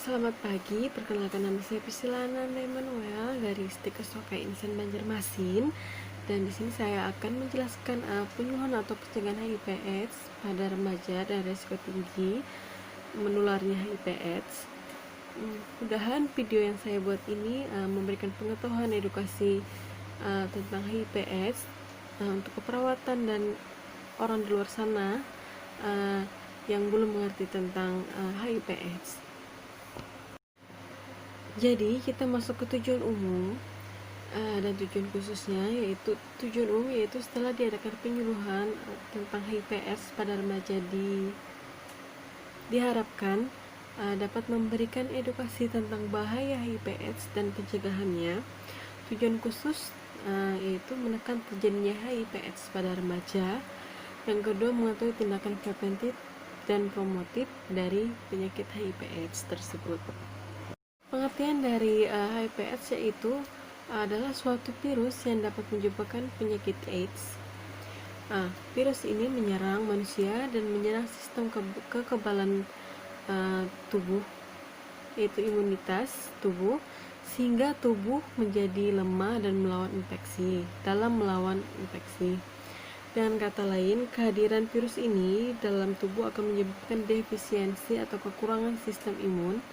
Selamat pagi, perkenalkan nama saya Priscilla Nanda Emanuel dari Stikesoka Insan Banjarmasin. Dan di sini saya akan menjelaskan penyuluhan atau pencegahan HIV/AIDS pada remaja dan risiko tinggi menularnya HIV/AIDS. Mudahan video yang saya buat ini memberikan pengetahuan edukasi tentang HIV/AIDS untuk keperawatan dan orang di luar sana yang belum mengerti tentang HIV/AIDS. Jadi kita masuk ke tujuan umum dan tujuan khususnya, yaitu tujuan umum yaitu setelah diadakan penyuluhan tentang HIV/AIDS pada remaja diharapkan dapat memberikan edukasi tentang bahaya HIV/AIDS dan pencegahannya. Tujuan khusus yaitu menekan terjadinya HIV/AIDS pada remaja. Yang kedua, mengetahui tindakan preventif dan promotif dari penyakit HIV/AIDS tersebut. Pengertian dari HIV/AIDS yaitu adalah suatu virus yang dapat menyebabkan penyakit AIDS. Virus ini menyerang manusia dan menyerang sistem kekebalan tubuh, yaitu imunitas tubuh, sehingga tubuh menjadi lemah dan melawan infeksi. Dengan kata lain, kehadiran virus ini dalam tubuh akan menyebabkan defisiensi atau kekurangan sistem imun.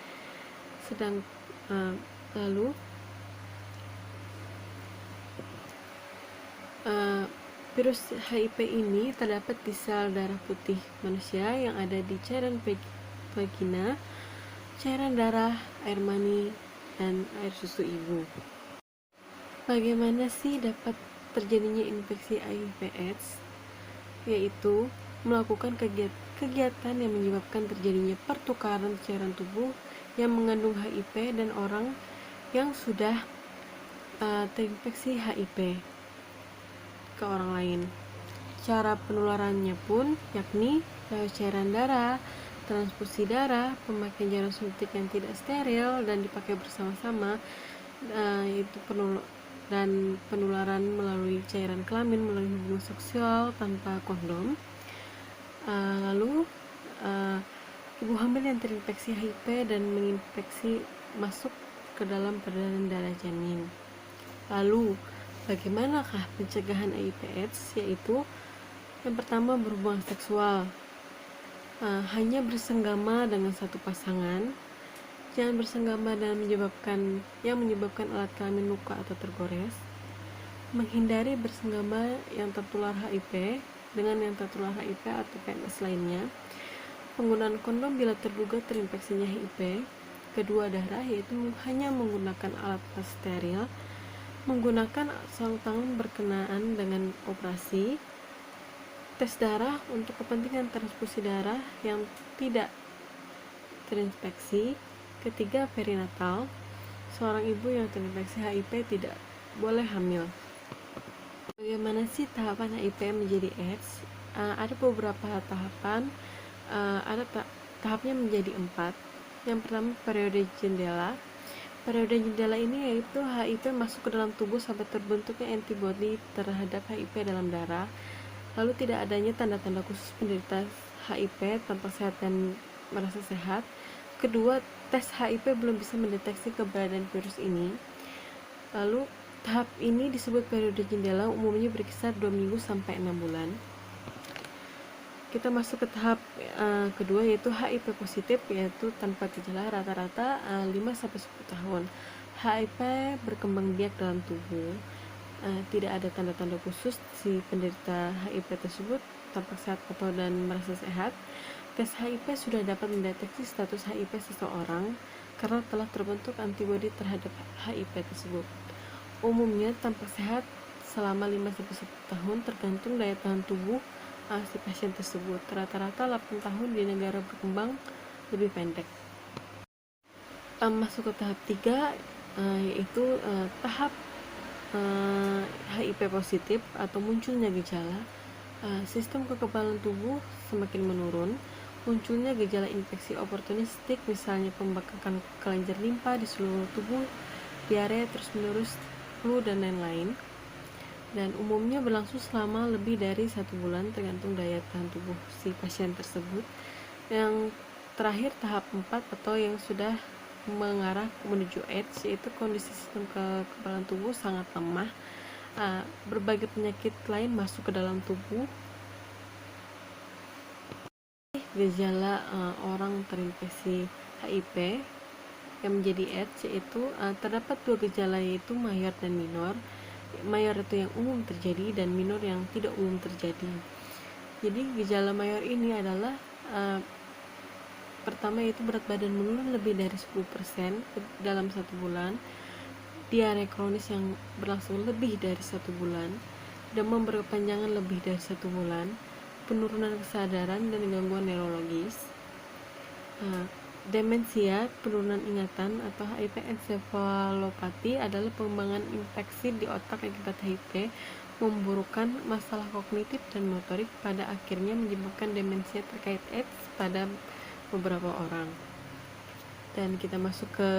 Virus HIV ini terdapat di sel darah putih manusia yang ada di cairan vagina, cairan darah, air mani, dan air susu ibu. Bagaimana sih dapat terjadinya infeksi HIV/AIDS? Yaitu melakukan kegiatan yang menyebabkan terjadinya pertukaran cairan tubuh yang mengandung HIV dan orang yang sudah terinfeksi HIV ke orang lain. Cara penularannya pun yakni lewat cairan darah, transfusi darah, pemakaian jarum suntik yang tidak steril dan dipakai bersama-sama, yaitu dan penularan melalui cairan kelamin melalui hubungan seksual tanpa kondom. Lalu ibu hamil yang terinfeksi HIV dan menginfeksi masuk ke dalam peredaran darah janin. Lalu bagaimanakah pencegahan HIV/AIDS? Yaitu yang pertama, berhubungan seksual. Hanya bersenggama dengan satu pasangan. Jangan bersenggama dan yang menyebabkan alat kelamin luka atau tergores. Menghindari bersenggama yang tertular HIV dengan yang tertular HIV atau PMS lainnya. Penggunaan kondom bila terduga terinfeksinya HIV. Kedua darah, yaitu hanya menggunakan alat steril. Menggunakan sarung tangan berkenaan dengan operasi. Tes darah untuk kepentingan transfusi darah yang tidak terinfeksi. Ketiga, perinatal. Seorang ibu yang terinfeksi HIV tidak boleh hamil. Bagaimana sih tahapan HIV menjadi AIDS? Ada beberapa tahapan. Tahapnya menjadi 4. Yang pertama, periode jendela. Periode jendela ini yaitu HIV masuk ke dalam tubuh sampai terbentuknya antibodi terhadap HIV dalam darah. Lalu tidak adanya tanda-tanda khusus penderita HIV tanpa sehat dan merasa sehat. Kedua, tes HIV belum bisa mendeteksi keberadaan virus ini. Lalu tahap ini disebut periode jendela, umumnya berkisar 2 minggu sampai 6 bulan. Kita masuk ke tahap kedua, yaitu HIV positif, yaitu tanpa gejala, rata-rata 5-10 tahun. HIV berkembang biak dalam tubuh. Tidak ada tanda-tanda khusus si penderita HIV tersebut tampak sehat atau dan merasa sehat. Tes HIV sudah dapat mendeteksi status HIV seseorang karena telah terbentuk antibodi terhadap HIV tersebut. Umumnya tampak sehat selama 5-10 tahun tergantung daya tahan tubuh si pasien tersebut. Rata-rata 8 tahun di negara berkembang lebih pendek. Masuk ke tahap 3, yaitu tahap HIV positif atau munculnya gejala. Sistem kekebalan tubuh semakin menurun. Munculnya gejala infeksi oportunistik, misalnya pembengkakan kelenjar limpa di seluruh tubuh, diare terus-menerus, flu, dan lain-lain. Dan umumnya berlangsung selama lebih dari 1 bulan tergantung daya tahan tubuh si pasien tersebut. Yang terakhir, tahap 4 atau yang sudah mengarah menuju AIDS, yaitu kondisi sistem kekebalan tubuh sangat lemah. Berbagai penyakit lain masuk ke dalam tubuh. Gejala orang terinfeksi HIV yang menjadi AIDS yaitu terdapat dua gejala, yaitu mayor dan minor. Mayor itu yang umum terjadi dan minor yang tidak umum terjadi. Jadi gejala mayor ini adalah pertama yaitu berat badan menurun lebih dari 10% dalam 1 bulan, diare kronis yang berlangsung lebih dari 1 bulan, demam berkepanjangan lebih dari 1 bulan, penurunan kesadaran dan gangguan neurologis, demensia, penurunan ingatan atau HIV encephalopathy adalah pengembangan infeksi di otak akibat HIV, memburukkan masalah kognitif dan motorik, pada akhirnya menyebabkan demensia terkait AIDS pada beberapa orang. Dan kita masuk ke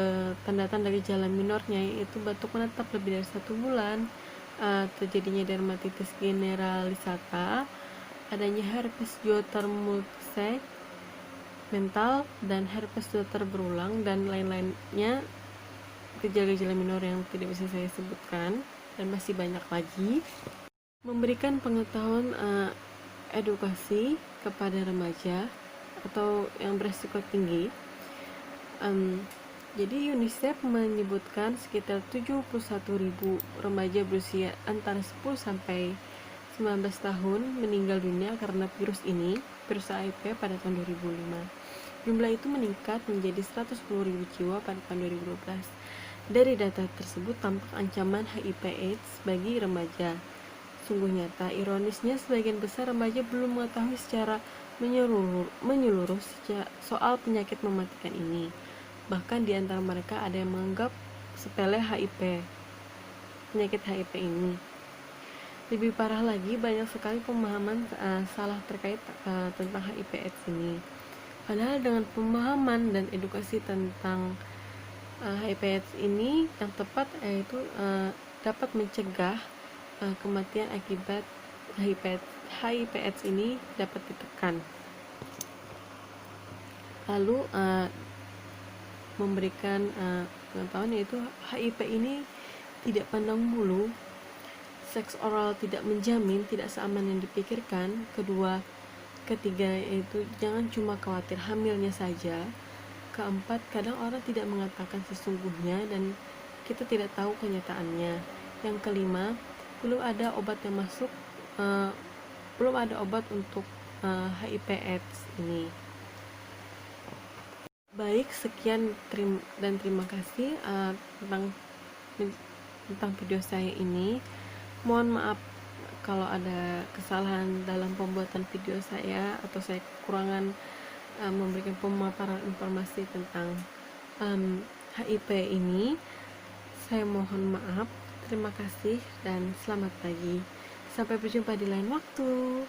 tanda-tanda gejala minornya, yaitu batuk menetap lebih dari 1 bulan, terjadinya dermatitis generalisata, adanya herpes zoster multisek mental dan herpes zoster berulang, dan lain-lainnya gejala-gejala minor yang tidak bisa saya sebutkan, dan masih banyak lagi. Memberikan pengetahuan edukasi kepada remaja atau yang beresiko tinggi. Jadi UNICEF menyebutkan sekitar 71.000 remaja berusia antara 10 sampai 19 tahun meninggal dunia karena virus HIV pada tahun 2005. Jumlah itu meningkat menjadi 110.000 jiwa pada tahun 2012. Dari data tersebut tampak ancaman HIV/AIDS bagi remaja sungguh nyata. Ironisnya, sebagian besar remaja belum mengetahui secara menyeluruh soal penyakit mematikan ini. Bahkan di antara mereka ada yang menganggap sepele penyakit HIV ini. Lebih parah lagi, banyak sekali pemahaman salah terkait tentang HIV/AIDS ini. Padahal dengan pemahaman dan edukasi tentang HIV/AIDS ini yang tepat, yaitu dapat mencegah kematian akibat HIV/AIDS ini dapat ditekan. Lalu memberikan pengetahuan, yaitu HIV ini tidak pandang bulu, seks oral tidak menjamin tidak seaman yang dipikirkan. Ketiga yaitu jangan cuma khawatir hamilnya saja. Keempat, kadang orang tidak mengatakan sesungguhnya dan kita tidak tahu kenyataannya. Yang kelima, belum ada obat untuk HIV/AIDS ini. Baik, sekian dan terima kasih tentang video saya ini. Mohon maaf kalau ada kesalahan dalam pembuatan video saya atau saya kekurangan memberikan pemaparan informasi tentang HIV ini. Saya mohon maaf. Terima kasih dan selamat pagi. Sampai berjumpa di lain waktu.